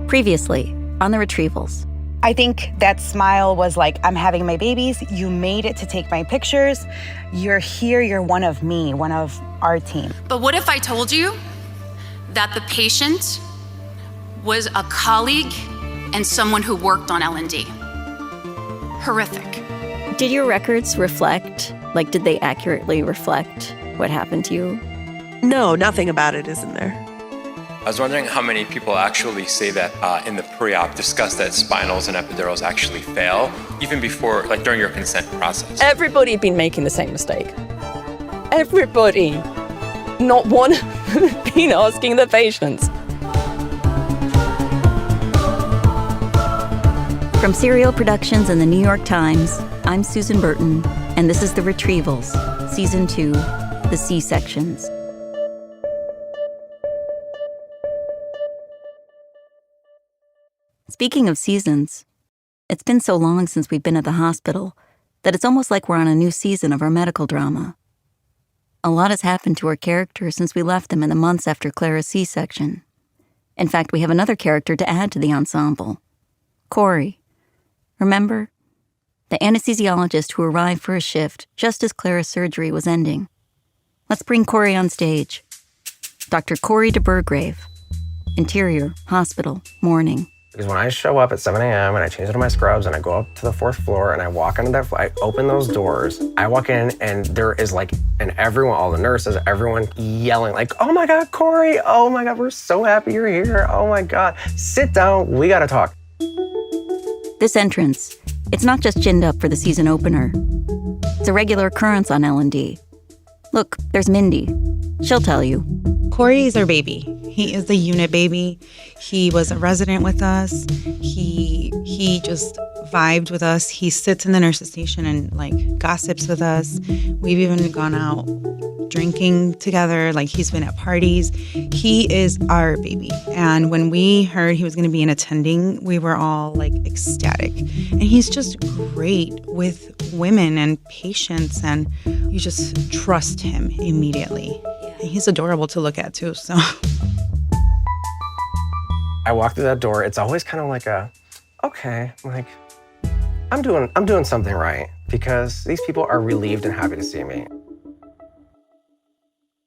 Previously, on the Retrievals. I think that smile was like, I'm having my babies. You made it to take my pictures. You're here. You're one of me, one of our team. But what if I told you that the patient was a colleague and someone who worked on L&D? Horrific. Did your records reflect, did they accurately reflect what happened to you? No, nothing about it is in there. I was wondering how many people actually say that in the pre-op discuss that spinals and epidurals actually fail, even before, during your consent process. Everybody been making the same mistake. Everybody. Not one been asking the patients. From Serial Productions and the New York Times, I'm Susan Burton, and this is The Retrievals, Season 2, The C-Sections. Speaking of seasons, it's been so long since we've been at the hospital that it's almost like we're on a new season of our medical drama. A lot has happened to our characters since we left them in the months after Clara's C-section. In fact, we have another character to add to the ensemble. Corey. Remember? The anesthesiologist who arrived for a shift just as Clara's surgery was ending. Let's bring Corey on stage. Dr. Corey de Burgrave. Interior, hospital, morning. Because when I show up at 7 a.m. and I change into my scrubs and I go up to the 4th floor and I walk into that, I open those doors, I walk in and there is and everyone, all the nurses, everyone yelling oh my God, Corey, oh my God, we're so happy you're here. Oh my God, sit down, we gotta talk. This entrance, it's not just ginned up for the season opener. It's a regular occurrence on L&D. Look, there's Mindy. She'll tell you. Corey is our baby. He is the unit baby. He was a resident with us. He just vibed with us. He sits in the nurse's station and gossips with us. We've even gone out drinking together. He's been at parties. He is our baby. And when we heard he was going to be an attending, we were all ecstatic. And he's just great with women and patients, and you just trust him immediately. And he's adorable to look at too, so. I walk through that door, it's always kind of I'm doing something right because these people are relieved and happy to see me.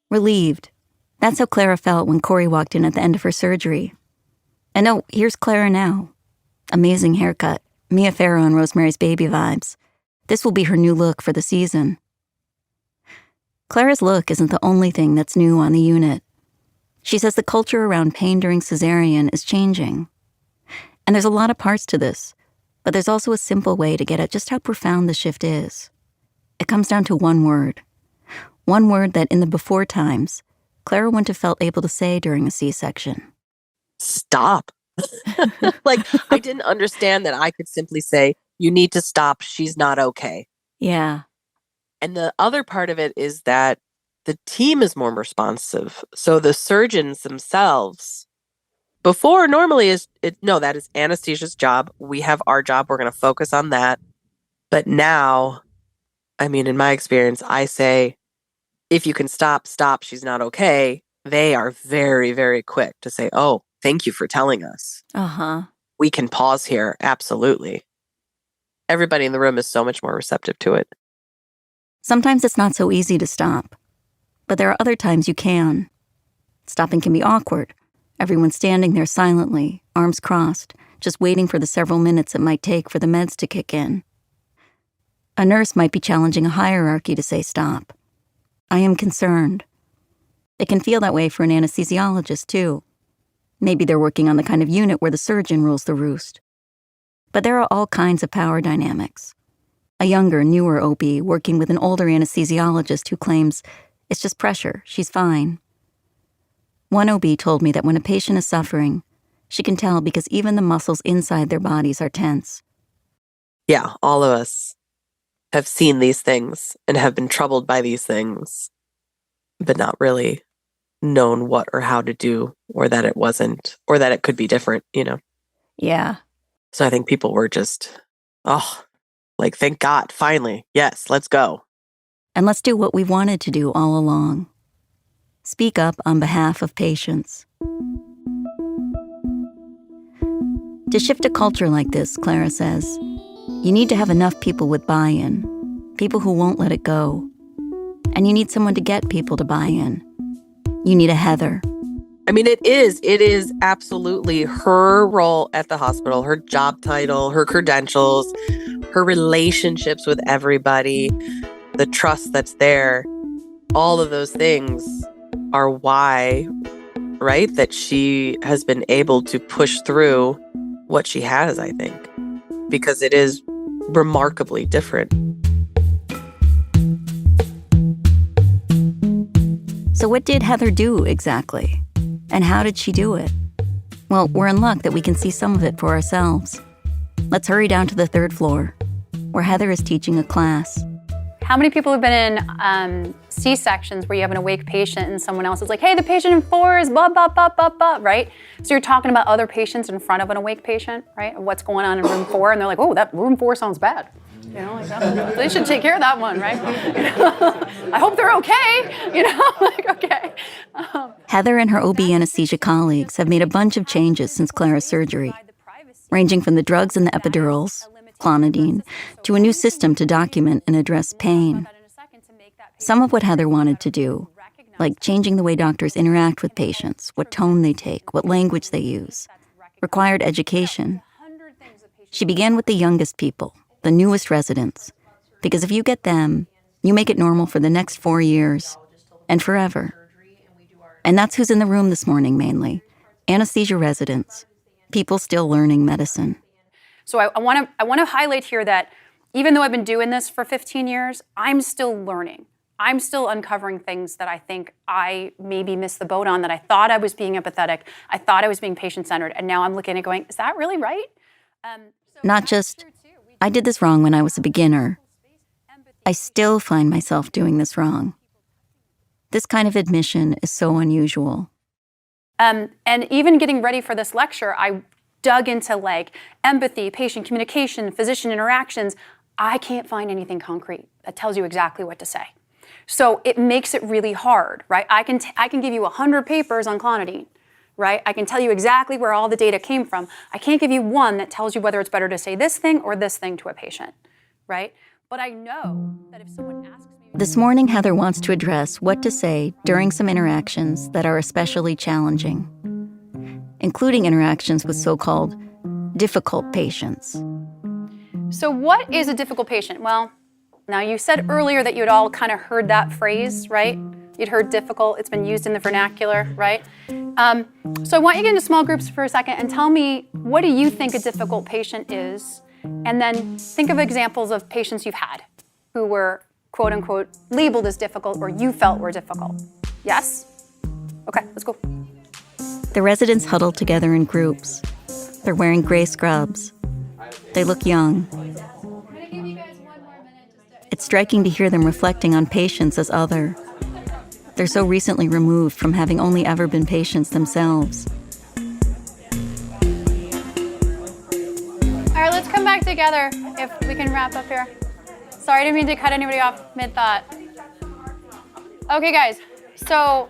Relieved. That's how Clara felt when Corey walked in at the end of her surgery. And oh, here's Clara now. Amazing haircut, Mia Farrow and Rosemary's Baby vibes. This will be her new look for the season. Clara's look isn't the only thing that's new on the unit. She says the culture around pain during cesarean is changing. And there's a lot of parts to this, but there's also a simple way to get at just how profound the shift is. It comes down to one word. One word that in the before times, Clara wouldn't have felt able to say during a C-section. Stop. I didn't understand that I could simply say, you need to stop, she's not okay. Yeah. And the other part of it is that the team is more responsive. So the surgeons themselves, before normally that is anesthesia's job. We have our job. We're going to focus on that. But now, in my experience, I say, if you can stop, she's not okay. They are very, very quick to say, oh, thank you for telling us. Uh-huh. We can pause here. Absolutely. Everybody in the room is so much more receptive to it. Sometimes it's not so easy to stop, but there are other times you can. Stopping can be awkward. Everyone's standing there silently, arms crossed, just waiting for the several minutes it might take for the meds to kick in. A nurse might be challenging a hierarchy to say stop. I am concerned. It can feel that way for an anesthesiologist, too. Maybe they're working on the kind of unit where the surgeon rules the roost. But there are all kinds of power dynamics. A younger, newer OB working with an older anesthesiologist who claims, it's just pressure, she's fine. One OB told me that when a patient is suffering, she can tell because even the muscles inside their bodies are tense. Yeah, all of us have seen these things and have been troubled by these things, but not really known what or how to do, or that it wasn't, or that it could be different, Yeah. So I think people were just, thank God, finally, yes, let's go. And let's do what we've wanted to do all along. Speak up on behalf of patients. To shift a culture like this, Clara says, you need to have enough people with buy-in, people who won't let it go. And you need someone to get people to buy in. You need a Heather. I mean, it is absolutely her role at the hospital, her job title, her credentials, her relationships with everybody, the trust that's there. All of those things are why, right, that she has been able to push through what she has, I think, because it is remarkably different. So what did Heather do exactly? And how did she do it? Well, we're in luck that we can see some of it for ourselves. Let's hurry down to the 3rd floor, where Heather is teaching a class. How many people have been in C-sections where you have an awake patient and someone else is like, hey, the patient in 4 is blah, blah, blah, blah, blah, right? So you're talking about other patients in front of an awake patient, right? What's going on in room 4, and they're like, oh, that room 4 sounds bad. You know, like they should take care of that one, right? You know, I hope they're okay. You know, like, okay. Heather and her OB anesthesia colleagues have made a bunch of changes since Clara's surgery, ranging from the drugs and the epidurals, clonidine, to a new system to document and address pain. Some of what Heather wanted to do, like changing the way doctors interact with patients, what tone they take, what language they use, required education. She began with the youngest people, the newest residents, because if you get them, you make it normal for the next 4 years and forever. And that's who's in the room this morning mainly, anesthesia residents, people still learning medicine. So I want to highlight here that even though I've been doing this for 15 years, I'm still learning. I'm still uncovering things that I think I maybe missed the boat on, that I thought I was being empathetic, I thought I was being patient-centered, and now I'm looking at going, is that really right? Not just, I did this wrong when I was a beginner. I still find myself doing this wrong. This kind of admission is so unusual. And even getting ready for this lecture, I dug into like empathy, patient communication, physician interactions. I can't find anything concrete that tells you exactly what to say. So it makes it really hard, right? I can give you 100 papers on clonidine, right? I can tell you exactly where all the data came from. I can't give you one that tells you whether it's better to say this thing or this thing to a patient, right? But I know that if someone asks me... This morning, Heather wants to address what to say during some interactions that are especially challenging, including interactions with so-called difficult patients. So what is a difficult patient? Well, now you said earlier that you had all kind of heard that phrase, right? You'd heard difficult, it's been used in the vernacular, right? So I want you to get into small groups for a second and tell me, what do you think a difficult patient is? And then think of examples of patients you've had who were, quote unquote, labeled as difficult or you felt were difficult. Yes? Okay, let's go. The residents huddle together in groups. They're wearing gray scrubs. They look young. It's striking to hear them reflecting on patients as other. They're so recently removed from having only ever been patients themselves. All right, let's come back together if we can wrap up here. Sorry, I didn't mean to cut anybody off mid-thought. Okay, guys, so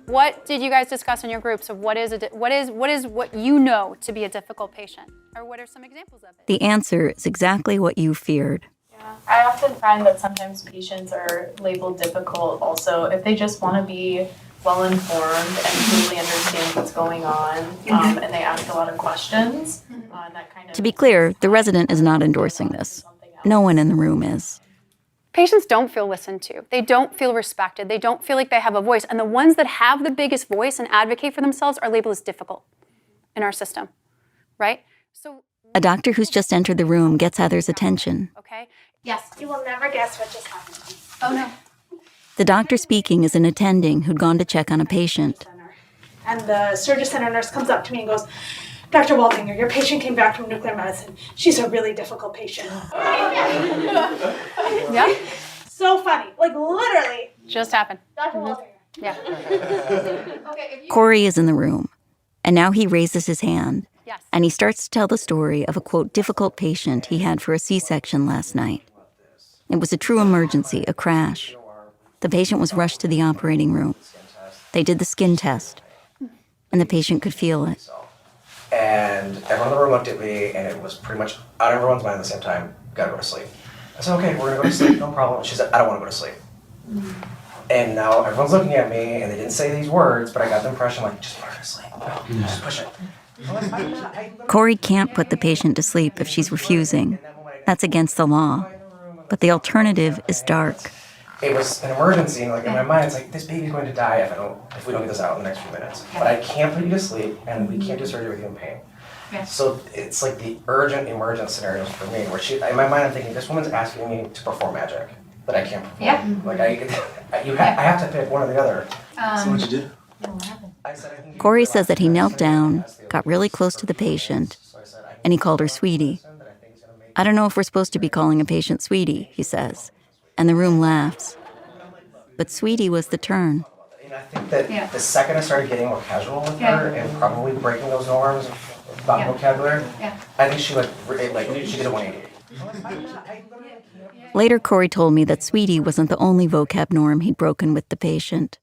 what did you guys discuss in your groups of what is what you know to be a difficult patient? Or what are some examples of it? The answer is exactly what you feared. Yeah, I often find that sometimes patients are labeled difficult also if they just want to be well-informed and truly understand what's going on, and they ask a lot of questions. That kind of To be clear, the resident is not endorsing this. No one in the room is. Patients don't feel listened to. They don't feel respected. They don't feel like they have a voice. And the ones that have the biggest voice and advocate for themselves are labeled as difficult in our system, right? So A doctor who's just entered the room gets Heather's attention. Okay. Yes, you will never guess what just happened to me. Oh, no. The doctor speaking is an attending who'd gone to check on a patient. And the surgery center nurse comes up to me and goes, Dr. Waldinger, your patient came back from nuclear medicine. She's a really difficult patient. Yeah? So funny. Like, literally. Just happened. Dr. Waldinger. Yeah. Corey is in the room, and now he raises his hand, Yes. and he starts to tell the story of a, quote, difficult patient he had for a C-section last night. It was a true emergency, a crash. The patient was rushed to the operating room. They did the skin test, and the patient could feel it. And everyone in the room looked at me, and it was pretty much out of everyone's mind at the same time, gotta go to sleep. I said, okay, we're gonna go to sleep, no problem. She said, I don't wanna go to sleep. And now everyone's looking at me, and they didn't say these words, but I got the impression like, just put her to sleep. No, just push it. Corey can't put the patient to sleep if she's refusing. That's against the law. But the alternative is dark. It was an emergency, and like in my mind, it's like, this baby's going to die if we don't get this out in the next few minutes. But I can't put you to sleep, and we can't do surgery with you in pain. So it's like the urgent emergent scenarios for me, where in my mind I'm thinking, this woman's asking me to perform magic that I can't perform. Like I have to pick one or the other. So what'd you do? Corey says that he knelt down, got really close to the patient, and he called her sweetie. I don't know if we're supposed to be calling a patient sweetie, he says, and the room laughs. But sweetie was the turn. And I think that the second I started getting more casual with her and probably breaking those norms about vocabulary, I think she she did a 180. Later, Corey told me that sweetie wasn't the only vocab norm he'd broken with the patient.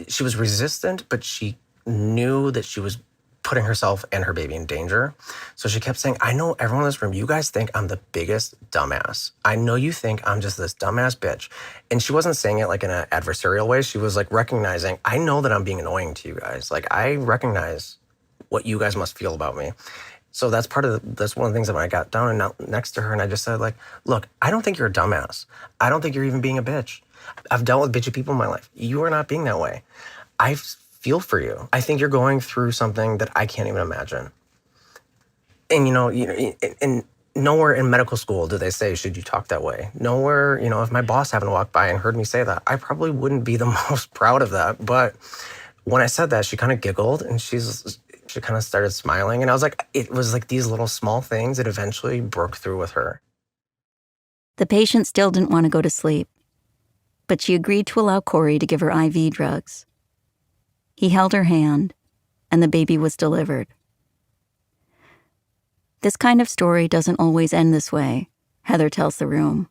She was resistant, but she knew that she was putting herself and her baby in danger. So she kept saying, I know everyone in this room, you guys think I'm the biggest dumbass. I know you think I'm just this dumbass bitch. And she wasn't saying it like in an adversarial way. She was like recognizing, I know that I'm being annoying to you guys. Like I recognize what you guys must feel about me. So that's one of the things that when I got down and out next to her and I just said like, look, I don't think you're a dumbass. I don't think you're even being a bitch. I've dealt with bitchy people in my life. You are not being that way. I feel for you. I think you're going through something that I can't even imagine. And and nowhere in medical school do they say, should you talk that way? Nowhere, if my boss happened to walk by and heard me say that, I probably wouldn't be the most proud of that. But when I said that, she kind of giggled and she kind of started smiling. And I was like, it was like these little small things that eventually broke through with her. The patient still didn't want to go to sleep, but she agreed to allow Corey to give her IV drugs. He held her hand, and the baby was delivered. This kind of story doesn't always end this way, Heather tells the room.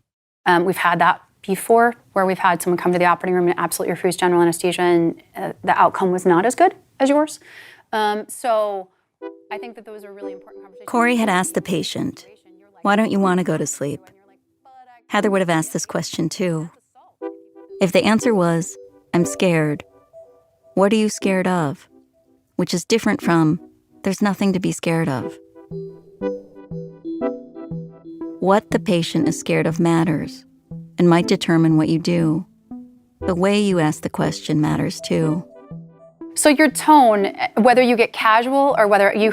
We've had that before, where we've had someone come to the operating room and absolutely refuse general anesthesia, and the outcome was not as good as yours. So I think that those are really important conversations. Corey had asked the patient, why don't you want to go to sleep? Heather would have asked this question too. If the answer was, I'm scared, what are you scared of? Which is different from, there's nothing to be scared of. What the patient is scared of matters and might determine what you do. The way you ask the question matters too. So your tone, whether you get casual or whether you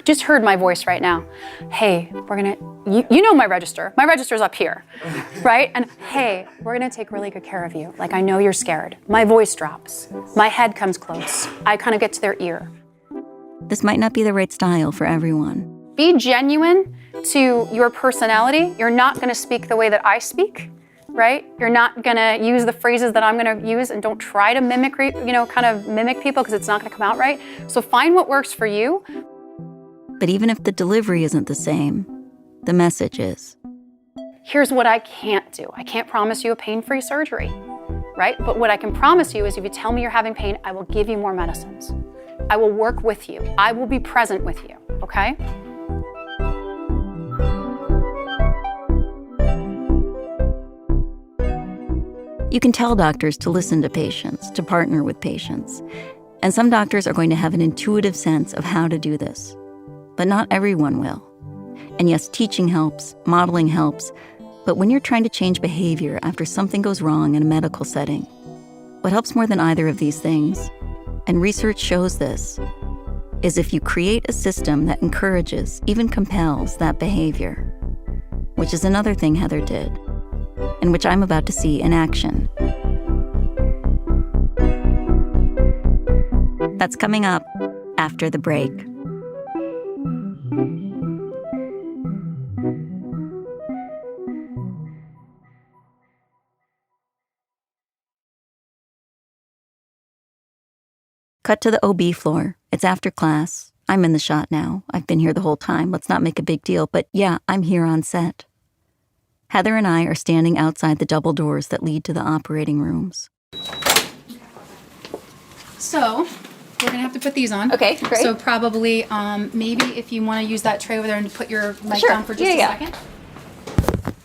just heard my voice right now. Hey, you know my register. My register's up here, right? And hey, we're gonna take really good care of you. Like I know you're scared. My voice drops. My head comes close. I kind of get to their ear. This might not be the right style for everyone. Be genuine to your personality. You're not gonna speak the way that I speak. Right? You're not gonna use the phrases that I'm gonna use, and don't try to mimic people because it's not gonna come out right. So find what works for you. But even if the delivery isn't the same, the message is. Here's what I can't do. I can't promise you a pain-free surgery, right? But what I can promise you is if you tell me you're having pain, I will give you more medicines. I will work with you. I will be present with you, okay? You can tell doctors to listen to patients, to partner with patients. And some doctors are going to have an intuitive sense of how to do this. But not everyone will. And yes, teaching helps, modeling helps. But when you're trying to change behavior after something goes wrong in a medical setting, what helps more than either of these things, and research shows this, is if you create a system that encourages, even compels, that behavior. Which is another thing Heather did, and which I'm about to see in action. That's coming up after the break. Cut to the OB floor. It's after class. I'm in the shot now. I've been here the whole time. Let's not make a big deal, but yeah, I'm here on set. Heather and I are standing outside the double doors that lead to the operating rooms. So, we're gonna have to put these on. Okay, great. So probably, maybe if you want to use that tray over there and put your mic Sure. down for just a second.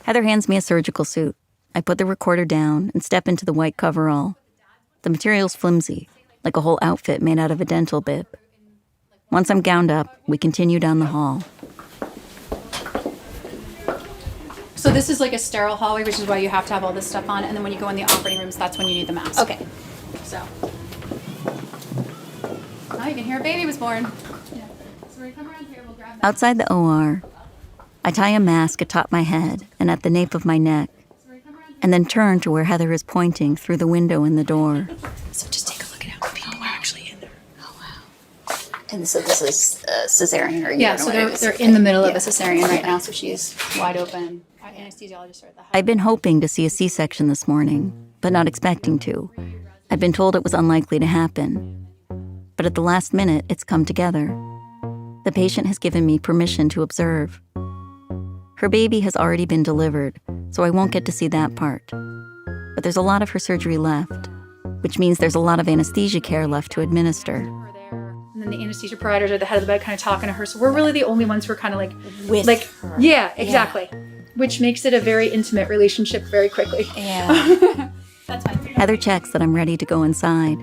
Heather hands me a surgical suit. I put the recorder down and step into the white coverall. The material's flimsy, like a whole outfit made out of a dental bib. Once I'm gowned up, we continue down the hall. So this is like a sterile hallway, which is why you have to have all this stuff on. And then when you go in the operating rooms, that's when you need the mask. Okay. So. Now you can hear a baby was born. Yeah. So we come around here, we'll grab that. Outside the OR, I tie a mask atop my head and at the nape of my neck, and then turn to where Heather is pointing through the window in the door. So just take a look at how many people are actually in there. Oh, wow. And so this is cesarean or Yeah, so they're in the middle of a cesarean right now, so she's wide open. Our anesthesiologists are at the head. I'd been hoping to see a C-section this morning, but not expecting to. I'd been told it was unlikely to happen. But at the last minute, it's come together. The patient has given me permission to observe. Her baby has already been delivered, so I won't get to see that part. But there's a lot of her surgery left, which means there's a lot of anesthesia care left to administer. And then the anesthesia providers are at the head of the bed kind of talking to her. So we're really the only ones who are kind of like, With her. Yeah, exactly. Yeah. Which makes it a very intimate relationship very quickly. Yeah. That's fine. Heather checks that I'm ready to go inside.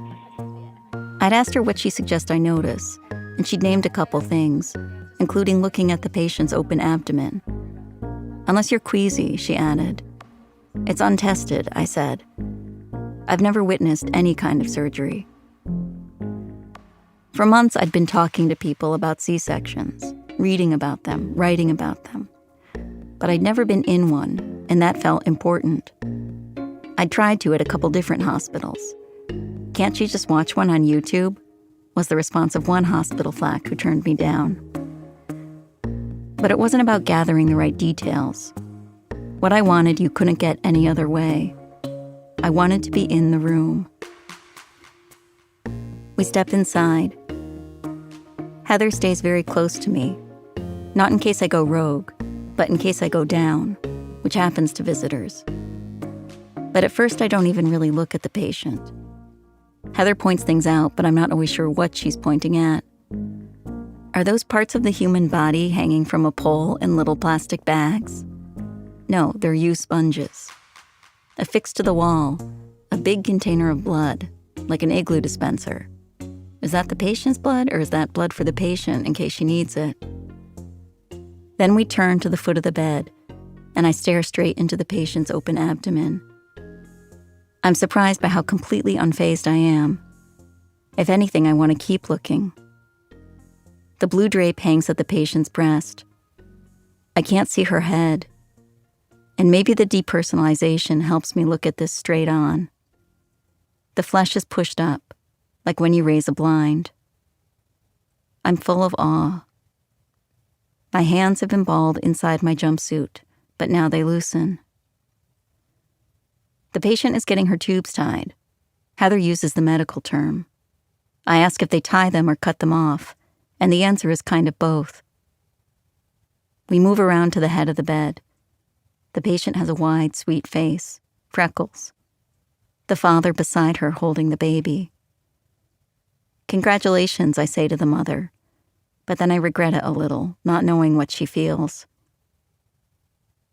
I'd asked her what she suggests I notice, and she'd named a couple things, including looking at the patient's open abdomen. Unless you're queasy, she added. It's untested, I said. I've never witnessed any kind of surgery. For months, I'd been talking to people about C-sections, reading about them, writing about them. But I'd never been in one, and that felt important. I'd tried to at a couple different hospitals. Can't you just watch one on YouTube? Was the response of one hospital flack who turned me down. But it wasn't about gathering the right details. What I wanted you couldn't get any other way. I wanted to be in the room. We step inside. Heather stays very close to me, not in case I go rogue, but in case I go down, which happens to visitors. But at first, I don't even really look at the patient. Heather points things out, but I'm not always sure what she's pointing at. Are those parts of the human body hanging from a pole in little plastic bags? No, they're used sponges. Affixed to the wall, a big container of blood, like an igloo dispenser. Is that the patient's blood, or is that blood for the patient in case she needs it? Then we turn to the foot of the bed, and I stare straight into the patient's open abdomen. I'm surprised by how completely unfazed I am. If anything, I want to keep looking. The blue drape hangs at the patient's breast. I can't see her head. And maybe the depersonalization helps me look at this straight on. The flesh is pushed up, like when you raise a blind. I'm full of awe. My hands have been balled inside my jumpsuit, but now they loosen. The patient is getting her tubes tied. Heather uses the medical term. I ask if they tie them or cut them off, and the answer is kind of both. We move around to the head of the bed. The patient has a wide, sweet face, freckles. The father beside her holding the baby. Congratulations, I say to the mother, but then I regret it a little, not knowing what she feels.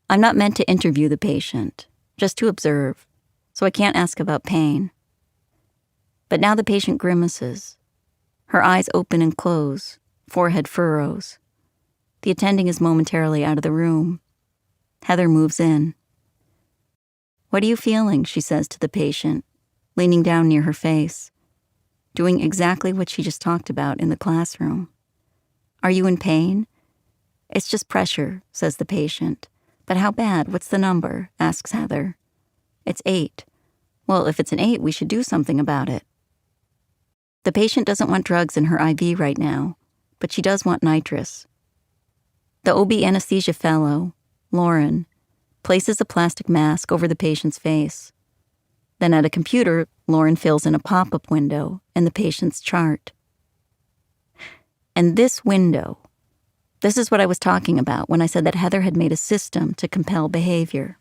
I'm not meant to interview the patient, just to observe, so I can't ask about pain. But now the patient grimaces. Her eyes open and close, forehead furrows. The attending is momentarily out of the room. Heather moves in. What are you feeling? She says to the patient, leaning down near her face, doing exactly what she just talked about in the classroom. Are you in pain? It's just pressure, says the patient. But how bad? What's the number? Asks Heather. It's 8. Well, if it's an 8, we should do something about it. The patient doesn't want drugs in her IV right now, but she does want nitrous. The OB anesthesia fellow, Lauren, places a plastic mask over the patient's face. Then at a computer, Lauren fills in a pop-up window and the patient's chart. And this window, this is what I was talking about when I said that Heather had made a system to compel behavior.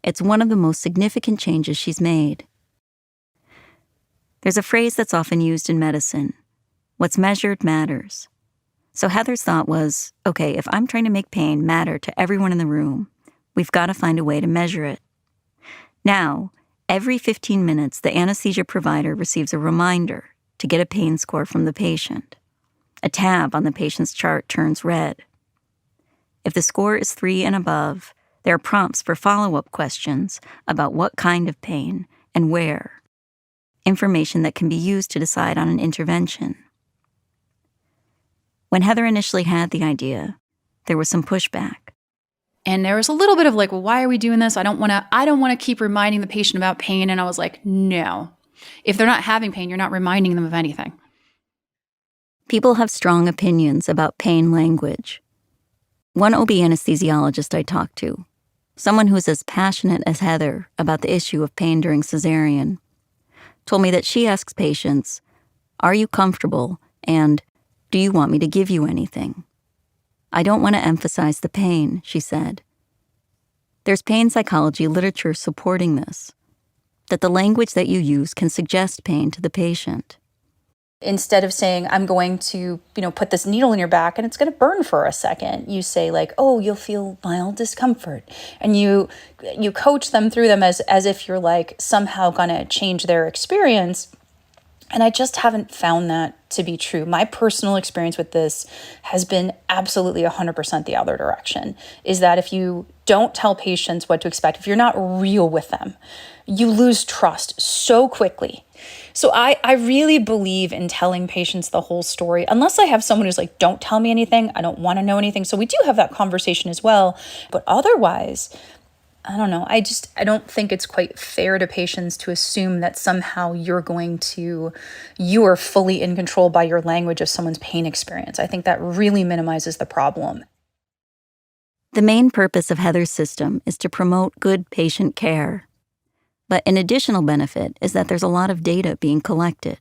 It's one of the most significant changes she's made. There's a phrase that's often used in medicine: what's measured matters. So Heather's thought was, okay, if I'm trying to make pain matter to everyone in the room, we've got to find a way to measure it. Now, every 15 minutes, the anesthesia provider receives a reminder to get a pain score from the patient. A tab on the patient's chart turns red. If the score is 3 and above, there are prompts for follow-up questions about what kind of pain and where. Information that can be used to decide on an intervention. When Heather initially had the idea, there was some pushback. And there was a little bit of like, well, why are we doing this? I don't want to keep reminding the patient about pain. And I was like, no. If they're not having pain, you're not reminding them of anything. People have strong opinions about pain language. One OB anesthesiologist I talked to, someone who's as passionate as Heather about the issue of pain during cesarean, told me that she asks patients, "Are you comfortable?" and "Do you want me to give you anything?" "I don't want to emphasize the pain," she said. There's pain psychology literature supporting this, that the language that you use can suggest pain to the patient. Instead of saying, I'm going to, put this needle in your back and it's going to burn for a second, you say like, oh, you'll feel mild discomfort. And you coach them through them as if you're like somehow going to change their experience. And I just haven't found that to be true. My personal experience with this has been absolutely 100% the other direction, is that if you don't tell patients what to expect, if you're not real with them, you lose trust so quickly. So I really believe in telling patients the whole story, unless I have someone who's like, don't tell me anything, I don't want to know anything. So we do have that conversation as well. But otherwise, I don't know. I don't think it's quite fair to patients to assume that somehow you are fully in control by your language of someone's pain experience. I think that really minimizes the problem. The main purpose of Heather's system is to promote good patient care. But an additional benefit is that there's a lot of data being collected.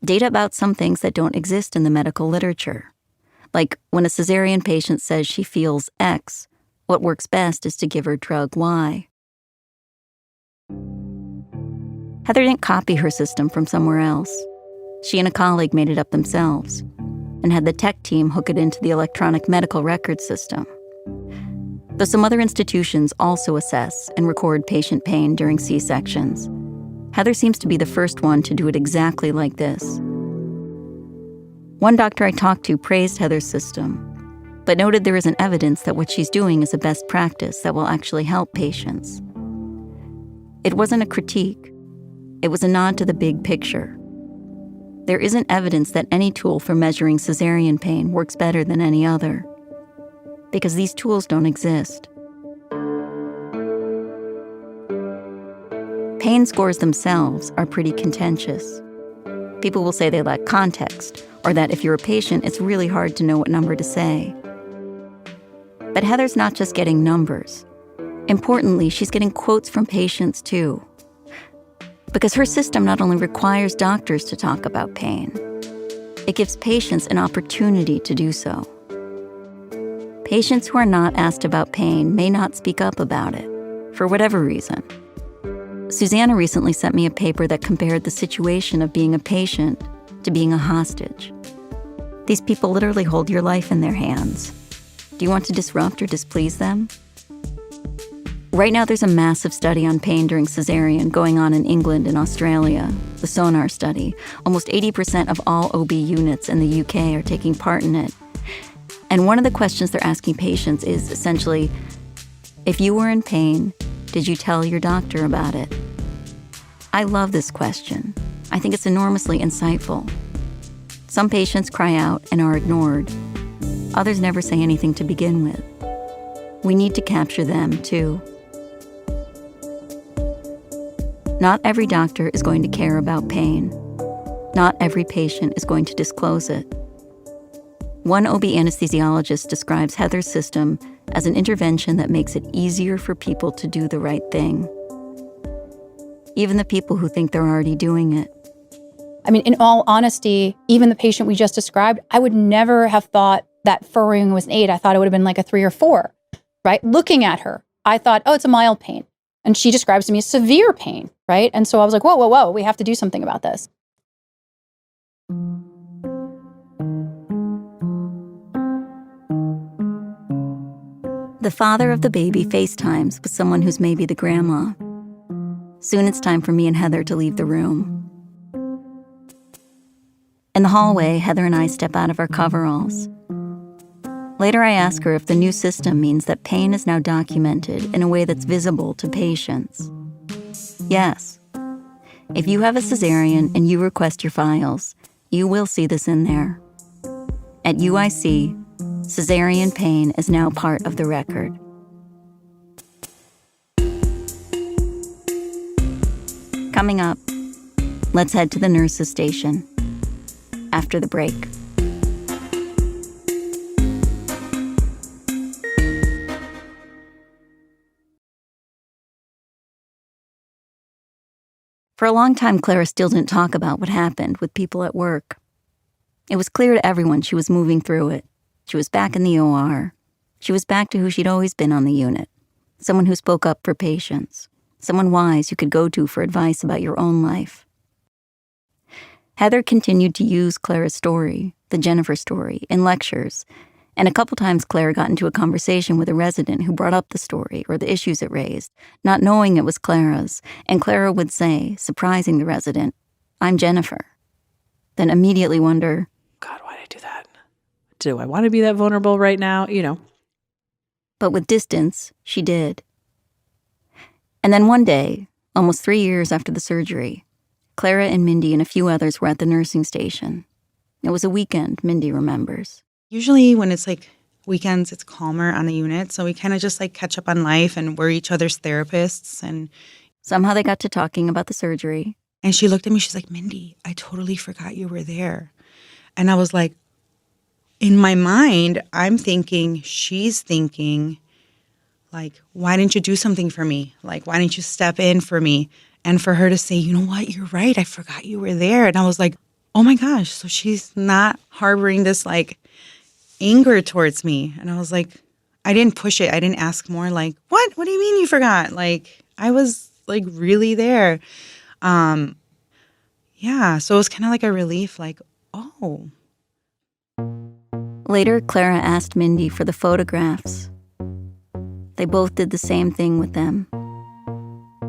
Data about some things that don't exist in the medical literature. Like when a cesarean patient says she feels X, what works best is to give her drug Y. Heather didn't copy her system from somewhere else. She and a colleague made it up themselves and had the tech team hook it into the electronic medical record system. Though some other institutions also assess and record patient pain during C-sections, Heather seems to be the first one to do it exactly like this. One doctor I talked to praised Heather's system, but noted there isn't evidence that what she's doing is a best practice that will actually help patients. It wasn't a critique. It was a nod to the big picture. There isn't evidence that any tool for measuring cesarean pain works better than any other, because these tools don't exist. Pain scores themselves are pretty contentious. People will say they lack context, or that if you're a patient, it's really hard to know what number to say. But Heather's not just getting numbers. Importantly, she's getting quotes from patients too. Because her system not only requires doctors to talk about pain, it gives patients an opportunity to do so. Patients who are not asked about pain may not speak up about it, for whatever reason. Susanna recently sent me a paper that compared the situation of being a patient to being a hostage. These people literally hold your life in their hands. Do you want to disrupt or displease them? Right now, there's a massive study on pain during cesarean going on in England and Australia, the SONAR study. Almost 80% of all OB units in the UK are taking part in it. And one of the questions they're asking patients is essentially, if you were in pain, did you tell your doctor about it? I love this question. I think it's enormously insightful. Some patients cry out and are ignored. Others never say anything to begin with. We need to capture them, too. Not every doctor is going to care about pain. Not every patient is going to disclose it. One OB anesthesiologist describes Heather's system as an intervention that makes it easier for people to do the right thing. Even the people who think they're already doing it. I mean, in all honesty, even the patient we just described, I would never have thought that furrowing was an 8. I thought it would have been like a 3 or 4, right? Looking at her, I thought, oh, it's a mild pain. And she describes to me severe pain, right? And so I was like, whoa, we have to do something about this. The father of the baby FaceTimes with someone who's maybe the grandma. Soon it's time for me and Heather to leave the room. In the hallway, Heather and I step out of our coveralls. Later, I ask her if the new system means that pain is now documented in a way that's visible to patients. Yes. If you have a cesarean and you request your files, you will see this in there. At UIC, cesarean pain is now part of the record. Coming up, let's head to the nurses' station after the break. For a long time, Clara still didn't talk about what happened with people at work. It was clear to everyone she was moving through it. She was back in the OR. She was back to who she'd always been on the unit, someone who spoke up for patients, someone wise you could go to for advice about your own life. Heather continued to use Clara's story, the Jennifer story, in lectures, and a couple times Clara got into a conversation with a resident who brought up the story or the issues it raised, not knowing it was Clara's, and Clara would say, surprising the resident, "I'm Jennifer." Then immediately wonder, God, why did I do that? Do I want to be that vulnerable right now? But with distance, she did. And then one day, almost 3 years after the surgery, Clara and Mindy and a few others were at the nursing station. It was a weekend, Mindy remembers. Usually when it's like weekends, it's calmer on the unit. So we kind of just like catch up on life and we're each other's therapists. And somehow they got to talking about the surgery. And she looked at me, she's like, "Mindy, I totally forgot you were there." And I was like, in my mind, I'm thinking, she's thinking, like, why didn't you do something for me? Like, why didn't you step in for me? And for her to say, "You know what, you're right, I forgot you were there." And I was like, oh my gosh, so she's not harboring this like anger towards me. And I was like, I didn't push it. I didn't ask more like, what do you mean you forgot? Like, I was like really there. Yeah, so it was kind of like a relief, like, oh. Later, Clara asked Mindy for the photographs. They both did the same thing with them.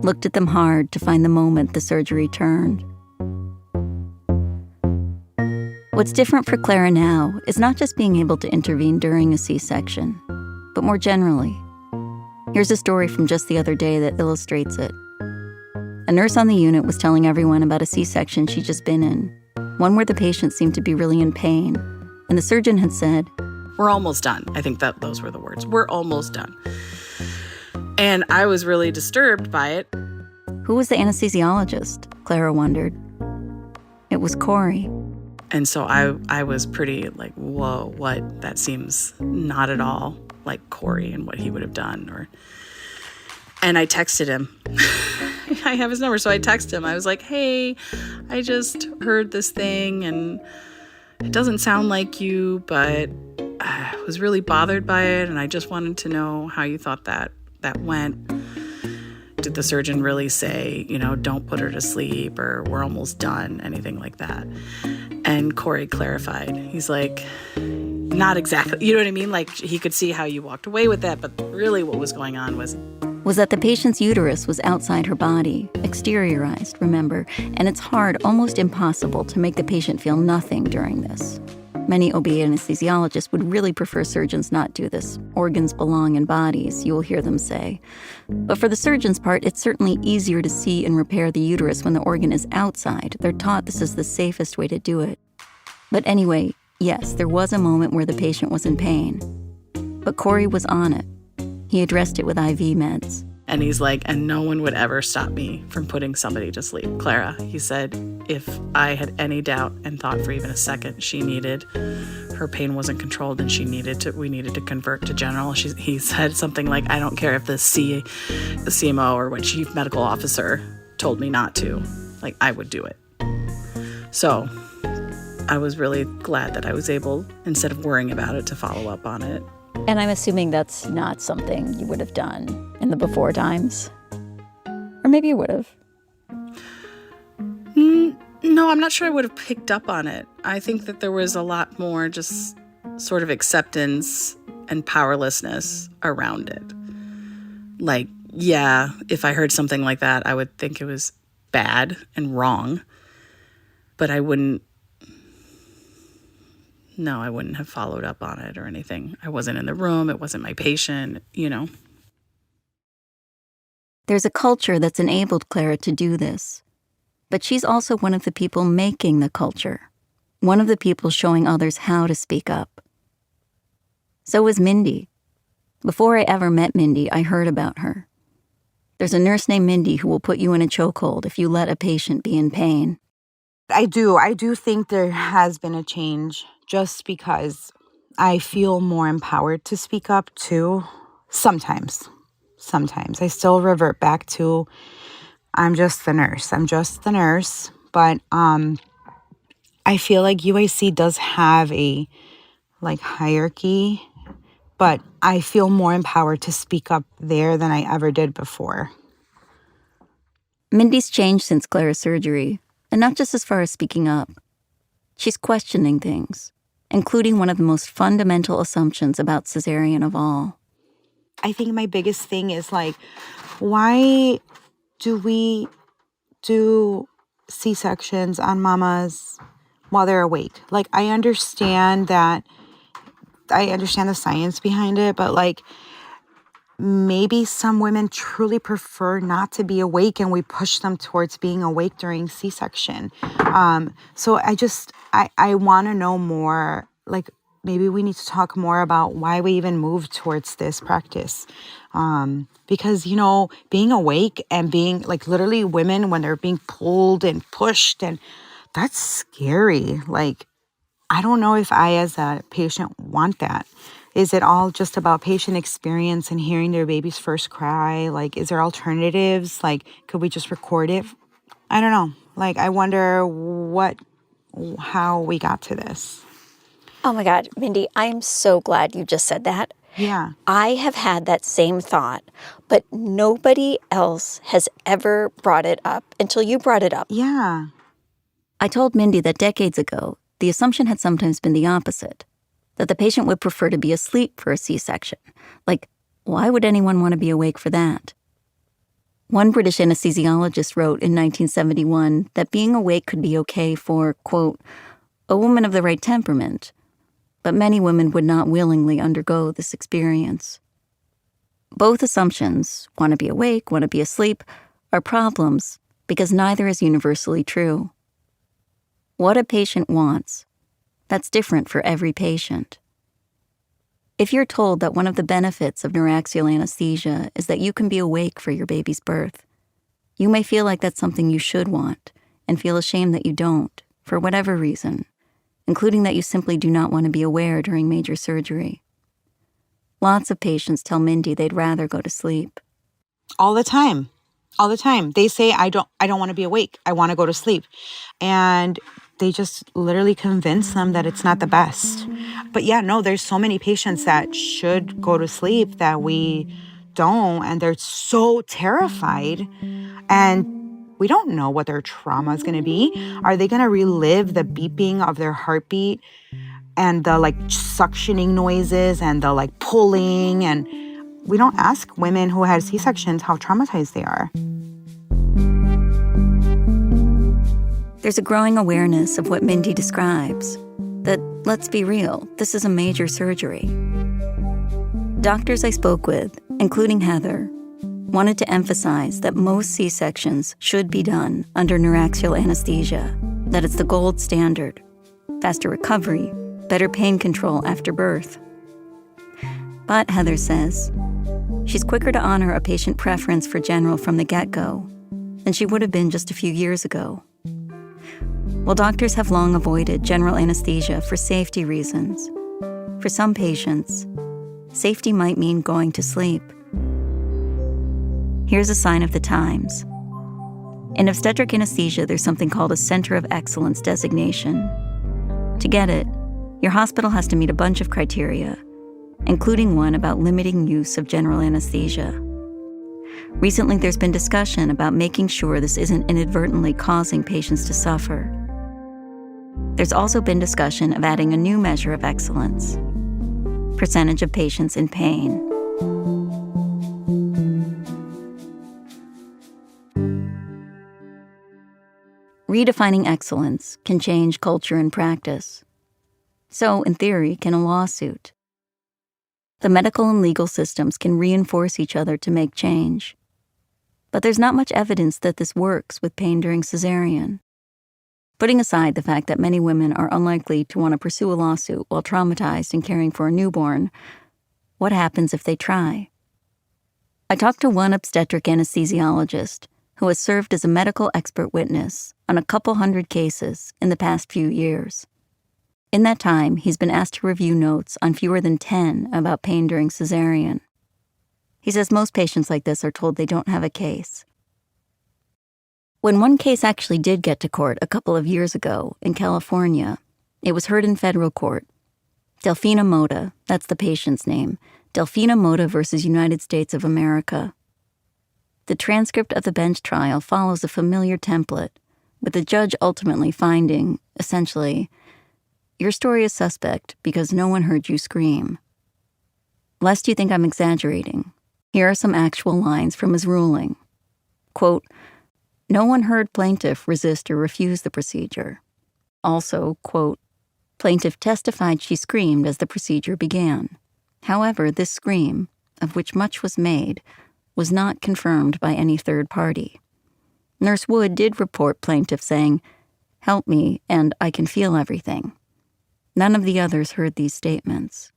Looked at them hard to find the moment the surgery turned. What's different for Clara now is not just being able to intervene during a C-section, but more generally. Here's a story from just the other day that illustrates it. A nurse on the unit was telling everyone about a C-section she'd just been in, one where the patient seemed to be really in pain, and the surgeon had said, "We're almost done." I think that those were the words. "We're almost done." And I was really disturbed by it. Who was the anesthesiologist? Clara wondered. It was Corey. And so I was pretty like, whoa, what? That seems not at all like Corey and what he would have done. And I texted him. I have his number, so I texted him. I was like, "Hey, I just heard this thing, and it doesn't sound like you, but I was really bothered by it, and I just wanted to know how you thought that went. Did the surgeon really say, don't put her to sleep, or we're almost done," anything like that? And Corey clarified. He's like, not exactly, you know what I mean? Like, he could see how you walked away with that, but really what was going on was that the patient's uterus was outside her body, exteriorized, remember, and it's hard, almost impossible, to make the patient feel nothing during this. Many OB anesthesiologists would really prefer surgeons not do this. Organs belong in bodies, you will hear them say. But for the surgeon's part, it's certainly easier to see and repair the uterus when the organ is outside. They're taught this is the safest way to do it. But anyway, yes, there was a moment where the patient was in pain. But Corey was on it. He addressed it with IV meds. And he's like, "And no one would ever stop me from putting somebody to sleep. Clara," he said, "if I had any doubt and thought for even a second her pain wasn't controlled and we needed to convert to general." He said something like, "I don't care if the CMO or what chief medical officer told me not to, like I would do it." So I was really glad that I was able, instead of worrying about it, to follow up on it. And I'm assuming that's not something you would have done in the before times. Or maybe you would have. No, No, I'm not sure I would have picked up on it. I think that there was a lot more just sort of acceptance and powerlessness around it. Like, yeah, if I heard something like that, I would think it was bad and wrong. But I wouldn't have followed up on it or anything. I wasn't in the room. It wasn't my patient, There's a culture that's enabled Clara to do this. But she's also one of the people making the culture, one of the people showing others how to speak up. So was Mindy. Before I ever met Mindy, I heard about her. There's a nurse named Mindy who will put you in a chokehold if you let a patient be in pain. I do think there has been a change just because I feel more empowered to speak up too. Sometimes. I still revert back to I'm just the nurse. But I feel like UIC does have a hierarchy, but I feel more empowered to speak up there than I ever did before. Mindy's changed since Clara's surgery, and not just as far as speaking up. She's questioning things, including one of the most fundamental assumptions about cesarean of all. I think my biggest thing is why do we do C-sections on mamas while they're awake? I understand the science behind it, but maybe some women truly prefer not to be awake and we push them towards being awake during C-section. So I want to know more, maybe we need to talk more about why we even moved towards this practice. Because, being awake and being literally women when they're being pulled and pushed, and that's scary. I don't know if I as a patient want that. Is it all just about patient experience and hearing their baby's first cry? Is there alternatives? Could we just record it? I don't know. I wonder how we got to this. Oh my God, Mindy, I'm so glad you just said that. Yeah. I have had that same thought, but nobody else has ever brought it up until you brought it up. Yeah. I told Mindy that decades ago, the assumption had sometimes been the opposite, that the patient would prefer to be asleep for a C-section. Why would anyone want to be awake for that? One British anesthesiologist wrote in 1971 that being awake could be okay for, quote, a woman of the right temperament, but many women would not willingly undergo this experience. Both assumptions, want to be awake, want to be asleep, are problems because neither is universally true. What a patient wants, that's different for every patient. If you're told that one of the benefits of neuraxial anesthesia is that you can be awake for your baby's birth, you may feel like that's something you should want and feel ashamed that you don't, for whatever reason, including that you simply do not want to be aware during major surgery. Lots of patients tell Mindy they'd rather go to sleep. All the time. They say, I don't want to be awake. I want to go to sleep. And they just literally convince them that it's not the best. But yeah, no, there's so many patients that should go to sleep that we don't, and they're so terrified. And we don't know what their trauma is going to be. Are they going to relive the beeping of their heartbeat and the suctioning noises and the pulling? And we don't ask women who had C-sections how traumatized they are. There's a growing awareness of what Mindy describes, that, let's be real, this is a major surgery. Doctors I spoke with, including Heather, wanted to emphasize that most C-sections should be done under neuraxial anesthesia, that it's the gold standard, faster recovery, better pain control after birth. But, Heather says, she's quicker to honor a patient preference for general from the get-go than she would have been just a few years ago. While doctors have long avoided general anesthesia for safety reasons, for some patients, safety might mean going to sleep. Here's a sign of the times. In obstetric anesthesia, there's something called a Center of Excellence designation. To get it, your hospital has to meet a bunch of criteria, including one about limiting use of general anesthesia. Recently, there's been discussion about making sure this isn't inadvertently causing patients to suffer. There's also been discussion of adding a new measure of excellence: percentage of patients in pain. Redefining excellence can change culture and practice. So, in theory, can a lawsuit. The medical and legal systems can reinforce each other to make change. But there's not much evidence that this works with pain during cesarean. Putting aside the fact that many women are unlikely to want to pursue a lawsuit while traumatized and caring for a newborn, what happens if they try? I talked to one obstetric anesthesiologist who has served as a medical expert witness on a couple hundred cases in the past few years. In that time, he's been asked to review notes on fewer than 10 about pain during cesarean. He says most patients like this are told they don't have a case. When one case actually did get to court a couple of years ago in California, it was heard in federal court. Delfina Mota, that's the patient's name, Delfina Mota versus United States of America. The transcript of the bench trial follows a familiar template, with the judge ultimately finding, essentially, your story is suspect because no one heard you scream. Lest you think I'm exaggerating, here are some actual lines from his ruling. Quote, no one heard plaintiff resist or refuse the procedure. Also, quote, plaintiff testified she screamed as the procedure began. However, this scream, of which much was made, was not confirmed by any third party. Nurse Wood did report plaintiff saying, help me and I can feel everything. None of the others heard these statements.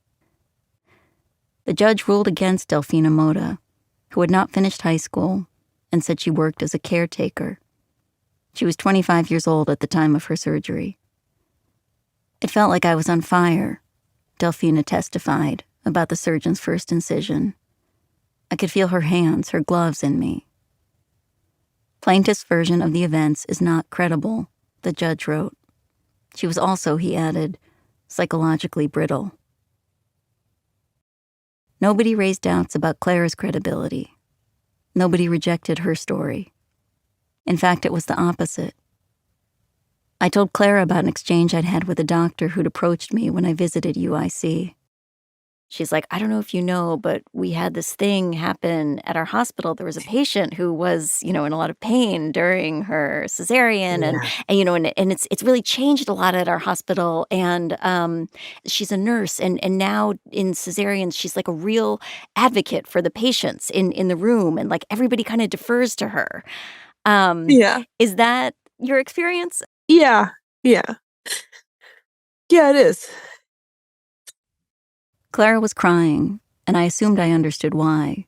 The judge ruled against Delfina Mota, who had not finished high school and said she worked as a caretaker. She was 25 years old at the time of her surgery. It felt like I was on fire, Delfina testified about the surgeon's first incision. I could feel her hands, her gloves in me. Plaintiff's version of the events is not credible, the judge wrote. She was also, he added, psychologically brittle. Nobody raised doubts about Clara's credibility. Nobody rejected her story. In fact, it was the opposite. I told Clara about an exchange I'd had with a doctor who'd approached me when I visited UIC. She's like, I don't know if you know, but we had this thing happen at our hospital. There was a patient who was, in a lot of pain during her cesarean, and it's really changed a lot at our hospital. And she's a nurse, and now in cesareans, she's like a real advocate for the patients in the room, and like everybody kind of defers to her. Is that your experience? Yeah, it is. Clara was crying, and I assumed I understood why.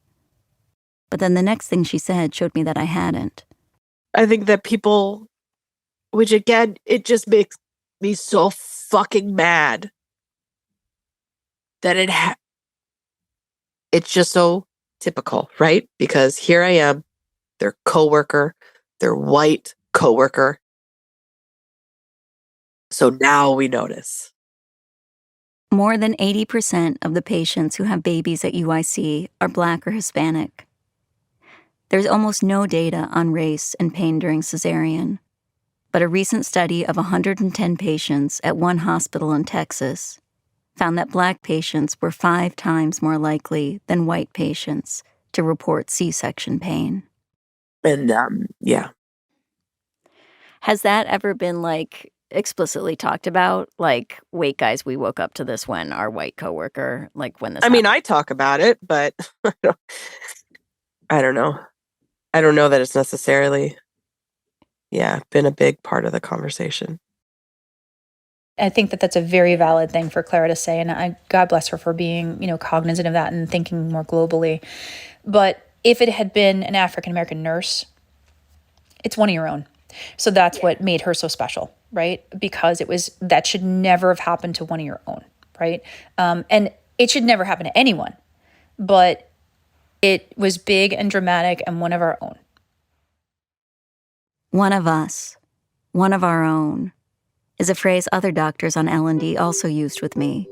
But then the next thing she said showed me that I hadn't. I think that people, which again, it just makes me so fucking mad that it's just so typical, right? Because here I am, their coworker, their white coworker. So now we notice. More than 80% of the patients who have babies at UIC are Black or Hispanic. There's almost no data on race and pain during cesarean, but a recent study of 110 patients at one hospital in Texas found that Black patients were 5 times more likely than white patients to report C-section pain. And, Has that ever been, explicitly talked about? Like, wait, guys, we woke up to this when our white coworker, when this happened? I talk about it, but I don't know. I don't know that it's necessarily, been a big part of the conversation. I think that that's a very valid thing for Clara to say, and God bless her for being, cognizant of that and thinking more globally. But if it had been an African-American nurse, it's one of your own. So that's what made her so special, right? Because that should never have happened to one of your own, right? And it should never happen to anyone, but it was big and dramatic and one of our own. One of us, one of our own, is a phrase other doctors on L&D also used with me.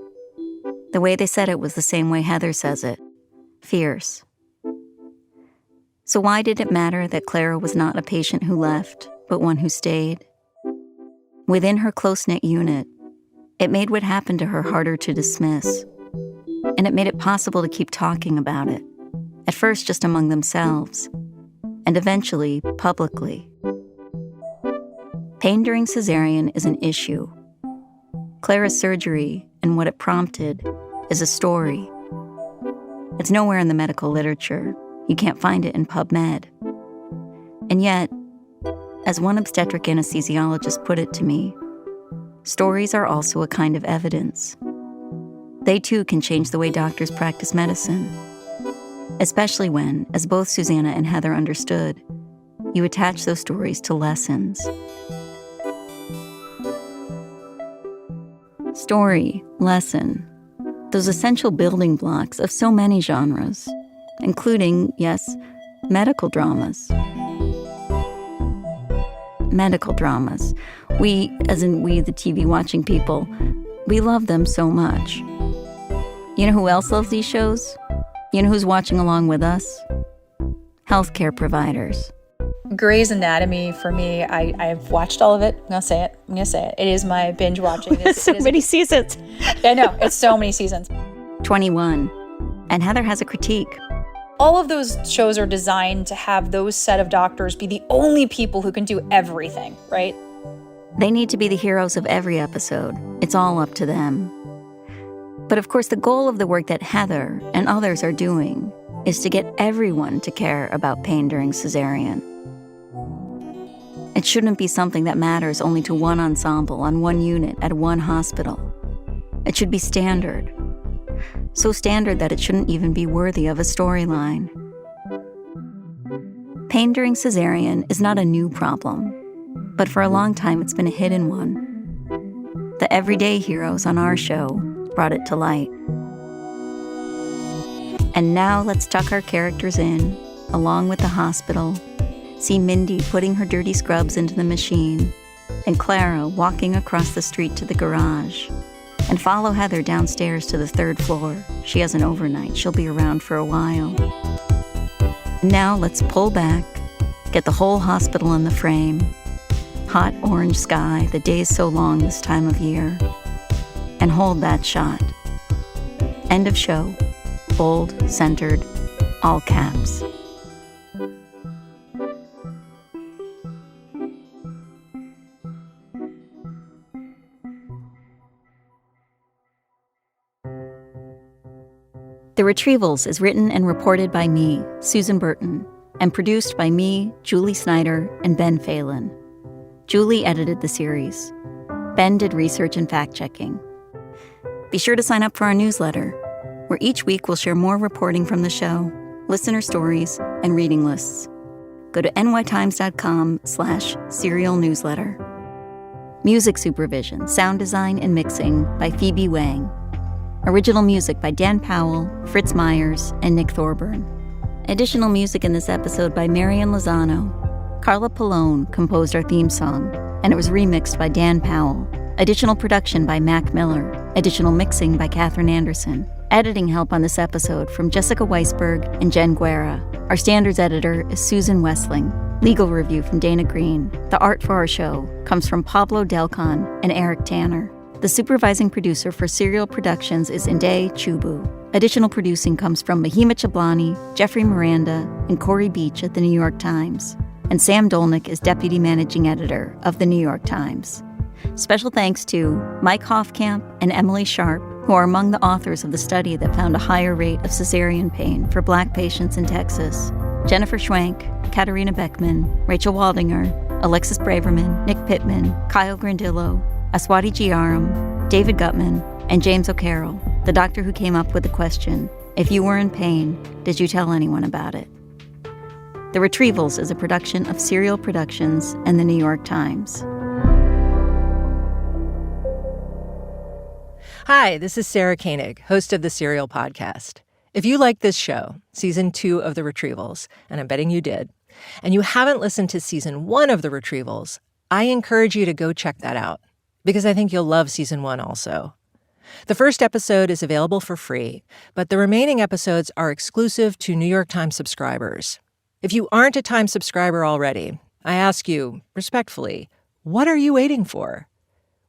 The way they said it was the same way Heather says it, fierce. So why did it matter that Clara was not a patient who left, but one who stayed? Within her close-knit unit, it made what happened to her harder to dismiss. And it made it possible to keep talking about it, at first just among themselves, and eventually publicly. Pain during cesarean is an issue. Clara's surgery and what it prompted is a story. It's nowhere in the medical literature. You can't find it in PubMed. And yet, as one obstetric anesthesiologist put it to me, stories are also a kind of evidence. They too can change the way doctors practice medicine, especially when, as both Susanna and Heather understood, you attach those stories to lessons. Story, lesson, those essential building blocks of so many genres, including, yes, medical dramas. Medical dramas. We, as in we, the TV-watching people, we love them so much. You know who else loves these shows? You know who's watching along with us? Healthcare providers. Grey's Anatomy, for me, I've watched all of it. I'm going to say it. It is my binge watching. So many seasons. I know, it's so many seasons. 21. And Heather has a critique. All of those shows are designed to have those set of doctors be the only people who can do everything, right? They need to be the heroes of every episode. It's all up to them. But of course, the goal of the work that Heather and others are doing is to get everyone to care about pain during cesarean. It shouldn't be something that matters only to one ensemble on one unit at one hospital. It should be standard. So standard that it shouldn't even be worthy of a storyline. Pain during cesarean is not a new problem, but for a long time it's been a hidden one. The everyday heroes on our show brought it to light. And now let's tuck our characters in, along with the hospital, see Mindy putting her dirty scrubs into the machine, and Clara walking across the street to the garage, and follow Heather downstairs to the 3rd floor. She has an overnight. She'll be around for a while. Now let's pull back, get the whole hospital in the frame. Hot orange sky, the day's so long this time of year. And hold that shot. End of show. Bold, centered, all caps. The Retrievals is written and reported by me, Susan Burton, and produced by me, Julie Snyder, and Ben Phelan. Julie edited the series. Ben did research and fact-checking. Be sure to sign up for our newsletter, where each week we'll share more reporting from the show, listener stories, and reading lists. Go to nytimes.com/serial newsletter. Music supervision, sound design, and mixing by Phoebe Wang. Original music by Dan Powell, Fritz Myers, and Nick Thorburn. Additional music in this episode by Marian Lozano. Carla Pallone composed our theme song, and it was remixed by Dan Powell. Additional production by Mac Miller. Additional mixing by Katherine Anderson. Editing help on this episode from Jessica Weisberg and Jen Guerra. Our standards editor is Susan Wessling. Legal review from Dana Green. The art for our show comes from Pablo Delcon and Eric Tanner. The supervising producer for Serial Productions is Inde Chubu. Additional producing comes from Mahima Chablani, Jeffrey Miranda, and Corey Beach at The New York Times. And Sam Dolnick is deputy managing editor of The New York Times. Special thanks to Mike Hofkamp and Emily Sharp, who are among the authors of the study that found a higher rate of cesarean pain for Black patients in Texas. Jennifer Schwenk, Katarina Beckman, Rachel Waldinger, Alexis Braverman, Nick Pittman, Kyle Grandillo, Aswati Giaram, David Gutman, and James O'Carroll, the doctor who came up with the question, if you were in pain, did you tell anyone about it? The Retrievals is a production of Serial Productions and The New York Times. Hi, this is Sarah Koenig, host of the Serial Podcast. If you like this show, Season 2 of The Retrievals, and I'm betting you did, and you haven't listened to Season 1 of The Retrievals, I encourage you to go check that out, because I think you'll love Season 1 also. The first episode is available for free, but the remaining episodes are exclusive to New York Times subscribers. If you aren't a Times subscriber already, I ask you, respectfully, what are you waiting for?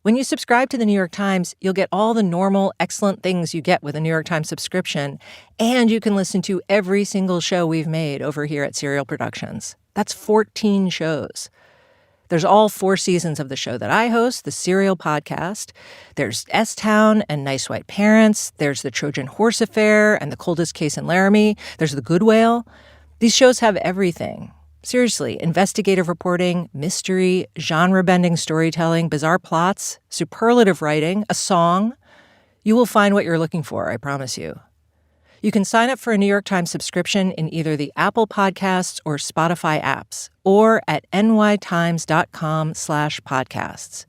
When you subscribe to the New York Times, you'll get all the normal, excellent things you get with a New York Times subscription, and you can listen to every single show we've made over here at Serial Productions. That's 14 shows. There's all 4 seasons of the show that I host, the Serial Podcast. There's S-Town and Nice White Parents. There's the Trojan Horse Affair and The Coldest Case in Laramie. There's The Good Whale. These shows have everything. Seriously, investigative reporting, mystery, genre-bending storytelling, bizarre plots, superlative writing, a song. You will find what you're looking for, I promise you. You can sign up for a New York Times subscription in either the Apple Podcasts or Spotify apps, or at nytimes.com/podcasts.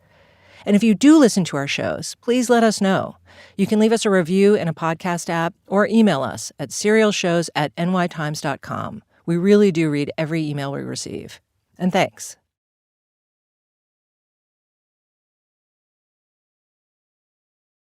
And if you do listen to our shows, please let us know. You can leave us a review in a podcast app or email us at serialshows@nytimes.com. We really do read every email we receive. And thanks.